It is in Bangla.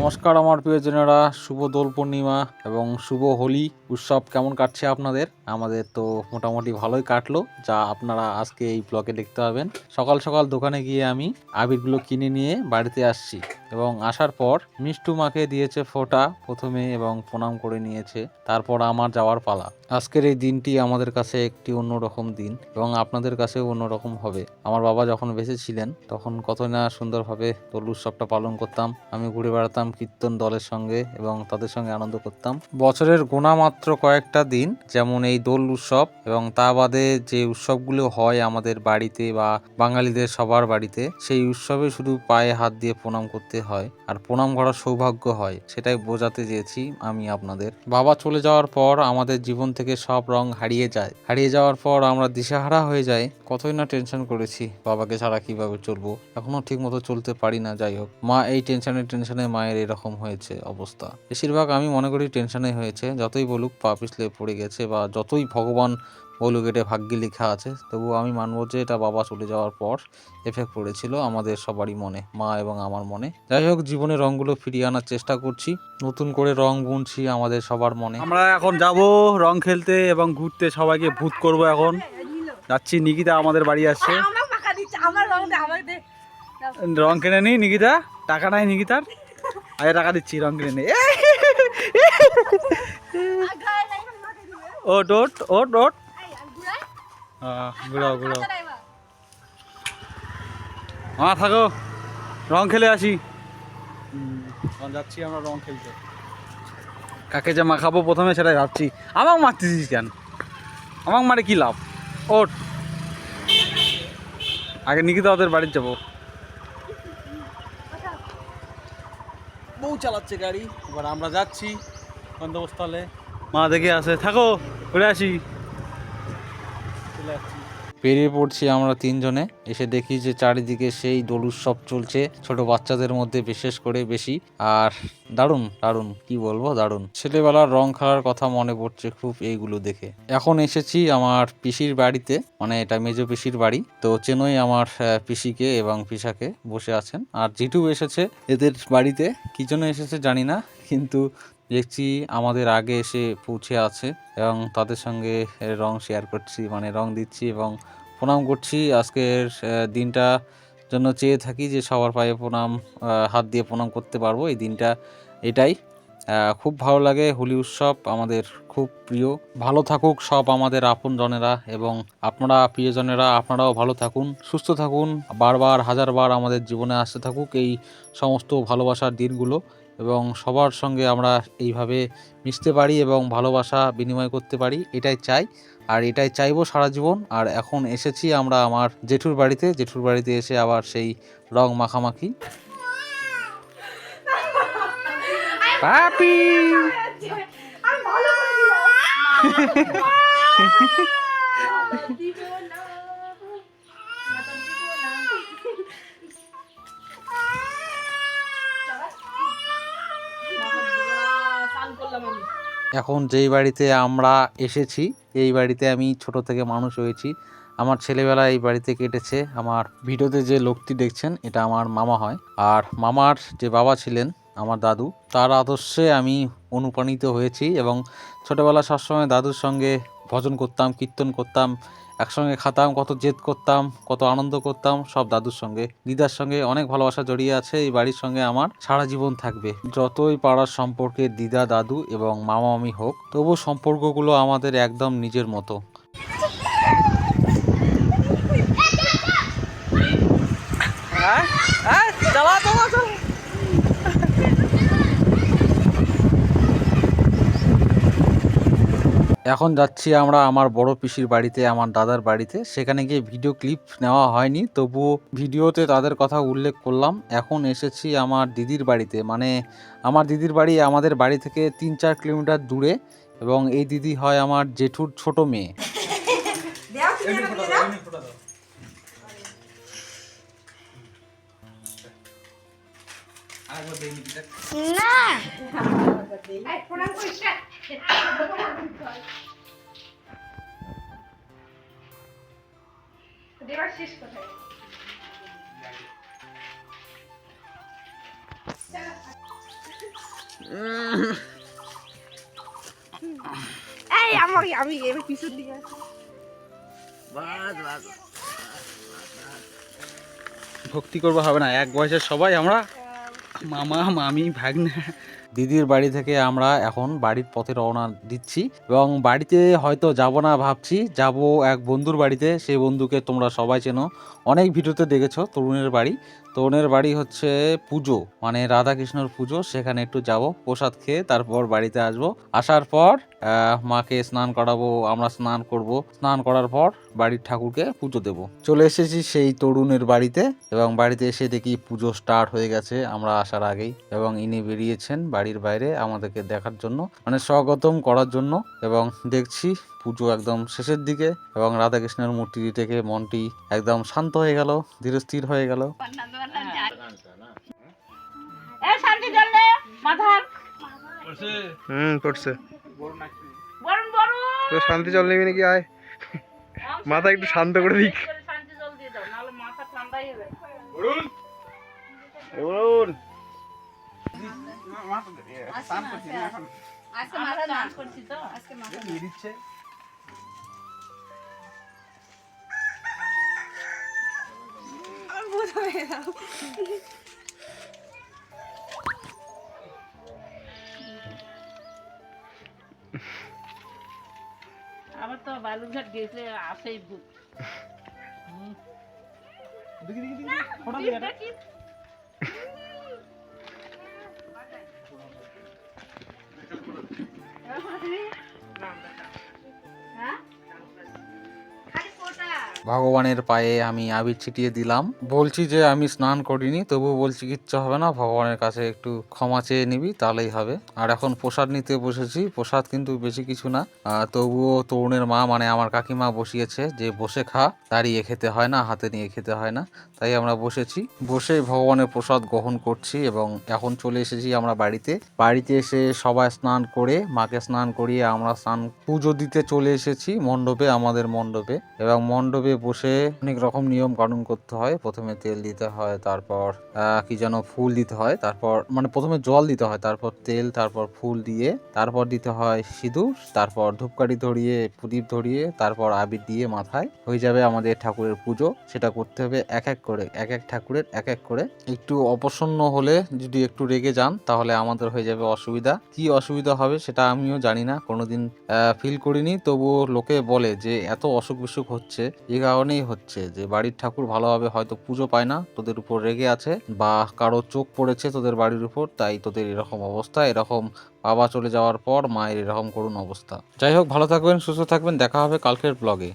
নমস্কার আমার প্রিয়জনেরা, শুভ দোল পূর্ণিমা এবং শুভ হোলি উৎসব কেমন কাটছে আপনাদের? আমাদের তো মোটামুটি ভালোই কাটলো, যা আপনারা আজকে এই ব্লগে দেখতে পাবেন। সকাল সকাল দোকানে গিয়ে আমি আবিরগুলো কিনে নিয়ে বাড়িতে আসছি এবং আসার পর মিষ্টু মাকে দিয়েছে ফোঁটা প্রথমে এবং প্রণাম করে নিয়েছে। তারপর আমার যাওয়ার পালা। আজকের এই দিনটি আমাদের কাছে একটি অন্যরকম দিন এবং আপনাদের কাছেও অন্যরকম হবে। আমার বাবা যখন বেঁচে ছিলেন তখন কত না সুন্দরভাবে দোল উৎসবটা পালন করতাম। আমি ঘুরে বেড়াতাম কীর্তন দলের সঙ্গে এবং তাদের সঙ্গে আনন্দ করতাম। বছরের গোনা মাত্র কয়েকটা দিন, যেমন এই দোল উৎসব এবং তা বাদে যে উৎসবগুলো হয় আমাদের বাড়িতে বা বাঙালিদের সবার বাড়িতে, সেই উৎসবে শুধু পায়ে হাত দিয়ে প্রণাম করতে হয় আর প্রণাম করার সৌভাগ্য হয়, সেটাই বোঝাতে চেয়েছি আমি আপনাদের। বাবা চলে যাওয়ার পর আমাদের জীবন থেকে সব রং হারিয়ে যায়। হারিয়ে যাওয়ার পর আমরা দিশাহারা হয়ে যাই। কতই না টেনশন করেছি বাবাকে ছাড়া কিভাবে চলবো, এখনো ঠিক মতো চলতে পারি না। যাই হোক, মা এই টেনশনে মায়ের এরকম হয়েছে অবস্থা। বেশিরভাগ আমি মনে করি টেনশনে হয়েছে। যতই বলুক পা পিছলে পড়ে গেছে বা যতই ভগবান বলুক এটা ভাগ্যে লেখা আছে, তবু আমি মানবো যে এটা বাবা চলে যাওয়ার পর এফেক্ট পড়েছিল আমাদের সবারই মনে, মা এবং আমার মনে। যাই হোক, জীবনের রঙগুলো ফিরিয়ে আনার চেষ্টা করছি, নতুন করে রং বুনছি আমাদের সবার মনে। আমরা এখন যাব রং খেলতে এবং ঘুরতে, সবাইকে ভূত করব। এখন যাচ্ছি, নিকিতা আমাদের বাড়ি আসছে। রং কিনে নি নিকিতা, টাকা নাই নিকিতার। আগে টাকা দিচ্ছি, রং কিনে নি। ওট ওট ওট ওট, ঘুরাও ঘুরাও। হ্যাঁ থাকো, রং খেলে আসি। যাচ্ছি আমরা রং খেলতে। কাকে যে মাখাবো প্রথমে সেটাই ভাবছি। আমাকে মারতেছিস কেন? আমাকে মারে কি লাভ? ওট, আগে নিকিতা ওদের বাড়ির যাবো। বউ চালাচ্ছে গাড়ি, এবার আমরা যাচ্ছি বন্দোবস্তলে। মা দেখে আসে, থাকো ঘুরে আসি। চলে আসছি, বেরিয়ে পড়ছি আমরা তিনজনে। এসে দেখি যে চারিদিকে সেই দোল উৎসব চলছে, ছোট বাচ্চাদের মধ্যে বিশেষ করে বেশি। আর দারুণ দারুণ, কি বলবো, দারুণ। ছেলেবেলার রং খেলার কথা মনে পড়ছে খুব এইগুলো দেখে। এখন এসেছি আমার পিসির বাড়িতে, মানে এটা মেজো পিসির বাড়ি। তো চেনই আমার পিসিকে এবং পিসাকে, বসে আছেন। আর জিটু এসেছে এদের বাড়িতে, কি জন্য এসেছে জানি না, কিন্তু দেখছি আমাদের আগে এসে পৌঁছে আছে এবং তাদের সঙ্গে রং শেয়ার করছি, মানে রং দিচ্ছি এবং প্রণাম করছি। আজকের দিনটা জন্য চেয়ে থাকি যে সবার পায়ে প্রণাম, হাত দিয়ে প্রণাম করতে পারবো এই দিনটা, এটাই খুব ভালো লাগে। হোলি উৎসব আমাদের খুব প্রিয়। ভালো থাকুক সব আমাদের আপনজনেরা এবং আপনারা প্রিয়জনেরা, আপনারাও ভালো থাকুন, সুস্থ থাকুন, বারবার হাজারবার আমাদের জীবনে আসতে থাকুক এই সমস্ত ভালোবাসার দিনগুলো এবং সবার সঙ্গে আমরা এইভাবে মিশতে পারি এবং ভালোবাসা বিনিময় করতে পারি, এটাই চাই আর এটাই চাইবো সারা জীবন। আর এখন এসেছি আমরা আমার জেঠুর বাড়িতে। জেঠুর বাড়িতে এসে আবার সেই রং মাখামাখি। পাপি এখন যেই বাড়িতে আমরা এসেছি, এই বাড়িতে আমি ছোট থেকে মানুষ হয়েছি। আমার ছেলেবেলা এই বাড়িতে কেটেছে। আমার ভিডিওতে যে লোকটি দেখছেন এটা আমার মামা হয়। আর মামার যে বাবা ছিলেন আমার দাদু, তার আদর্শে আমি অনুপ্রাণিত হয়েছি এবং ছোটবেলা সবসময় দাদুর সঙ্গে ভজন করতাম, কীর্তন করতাম, একসঙ্গে খাতাম, কত জেদ করতাম, কত আনন্দ করতাম, সব দাদুর সঙ্গে। দিদার সঙ্গে অনেক ভালোবাসা জড়িয়ে আছে এই বাড়ির সঙ্গে, আমার সারা জীবন থাকবে। যতই পাড়ার সম্পর্কে দিদা দাদু এবং মামা মামি হোক, তবু সম্পর্কগুলো আমাদের একদম নিজের মতো। এখন যাচ্ছি আমরা আমার বড় পিসির বাড়িতে, আমার দাদার বাড়িতে। সেখানে গিয়ে ভিডিও ক্লিপ নেওয়া হয়নি, তবুও ভিডিওতে তাদের কথা উল্লেখ করলাম। এখন এসেছি আমার দিদির বাড়িতে, মানে আমার দিদির বাড়ি আমাদের বাড়ি থেকে 3-4 কিলোমিটার দূরে এবং এই দিদি হয় আমার জেঠুর ছোট মেয়ে। দেবার শেষ কোথায়? এই আমি এর পিছন দিকে আছি। ভক্তি করবো হবে না, এক বয়সের সবাই আমরা, মামা মামি ভাগ্নে। দিদির বাড়ি থেকে আমরা এখন বাড়ির পথে রওনা দিচ্ছি এবং বাড়িতে হয়তো যাব না ভাবছি, যাব এক বন্ধুর বাড়িতে। সেই বন্ধুকে তোমরা সবাই চেনো, অনেক ভিডিওতে দেখেছো। তরুণের বাড়ি, তরুণের বাড়ি হচ্ছে পুজো, মানে রাধাকৃষ্ণর পুজো। সেখানে একটু যাব, প্রসাদ খেয়ে তারপর বাড়িতে আসব। আসার পর মাকে স্নান করাবো, আমরা স্নান করব, স্নান করার পর বাড়ির ঠাকুরকে পুজো দেব। চলে এসেছি সেই তরুণের বাড়িতে এবং বাড়িতে এসে দেখি পুজো স্টার্ট হয়ে গেছে আমরা আসার আগেই, এবং ইনি বেরিয়েছেন বাড়ির বাইরে আমাদেরকে দেখার জন্য, মানে স্বাগতম করার জন্য। এবং দেখছি পুজো একদম শেষের দিকে এবং রাধাকৃষ্ণের মূর্তি থেকে মনটি একদম শান্ত হয়ে গেল, ধীর স্থির হয়ে গেল। শান্তি জল নে মাথার পড়ছে বরুণ তো শান্তি জল নেবি নাকি? আয় মাথা একটু শান্ত করে দিক। শান্তি জল দিয়ে দাও, নাহলে মাথা ঠান্ডাই হবে। বলুন আজকে মাথা স্নান করছি তো, আজকে মাথা দিচ্ছে। ভূত হয়ে গেল। আবার তো বালুরঘাট গেছে, আসেই ভূত। ভগবানের পায়ে আমি আবির ছিটিয়ে দিলাম, বলছি যে আমি স্নান করিনি, তবু বলছি কিচ্ছু হবে না, ভগবানের কাছে একটু ক্ষমা চেয়ে নিবি তাহলেই হবে। আর এখন প্রসাদ নিতে বসেছি, প্রসাদ কিন্তু বেশি কিছু না, তবুও তরুণের মা মানে আমার কাকিমা বসিয়েছে যে বসে খা, দাঁড়িয়ে খেতে হয় না, হাতে নিয়ে খেতে হয় না। তাই আমরা বসেছি, বসে ভগবানের প্রসাদ গ্রহণ করছি। এবং এখন চলে এসেছি আমরা বাড়িতে। বাড়িতে এসে সবাই স্নান করে, মাকে স্নান করিয়ে আমরা স্নান পুজো দিতে চলে এসেছি মণ্ডপে, আমাদের মণ্ডপে। এবং মণ্ডপে বসে অনেক রকম নিয়ম কানুন করতে হয়। প্রথমে তেল দিতে হয়, তারপর কি যেন ফুল দিতে হয়, তারপর মানে প্রথমে জল দিতে হয়, তারপর তেল, তারপর ফুল দিয়ে, তারপর দিতে হয় সিঁদুর, তারপর ধূপকাঠি ধরিয়ে, প্রদীপ ধরিয়ে, তারপর আবির দিয়ে মাথায় হয়ে যাবে আমাদের ঠাকুরের পুজো। সেটা করতে হবে এক এক করে, এক এক ঠাকুরের এক এক করে। একটু অপ্রসন্ন হলে, যদি একটু রেগে যান, তাহলে আমাদের হয়ে যাবে অসুবিধা। কি অসুবিধা হবে সেটা আমিও জানি না, কোনোদিন ফিল করিনি। তবুও লোকে বলে যে এত অসুখ বিসুখ হচ্ছে এই কারণেই হচ্ছে যে বাড়ির ঠাকুর ভালোভাবে হয়তো পুজো পায় না, তোদের উপর রেগে আছে, বা কারো চোখ পড়েছে তোদের বাড়ির উপর, তাই তোদের এরকম অবস্থা। এরকম বাবা চলে যাওয়ার পর মায়ের এরকম করুণ অবস্থা। যাই হোক, ভালো থাকবেন, সুস্থ থাকবেন, দেখা হবে কালকের ব্লগে।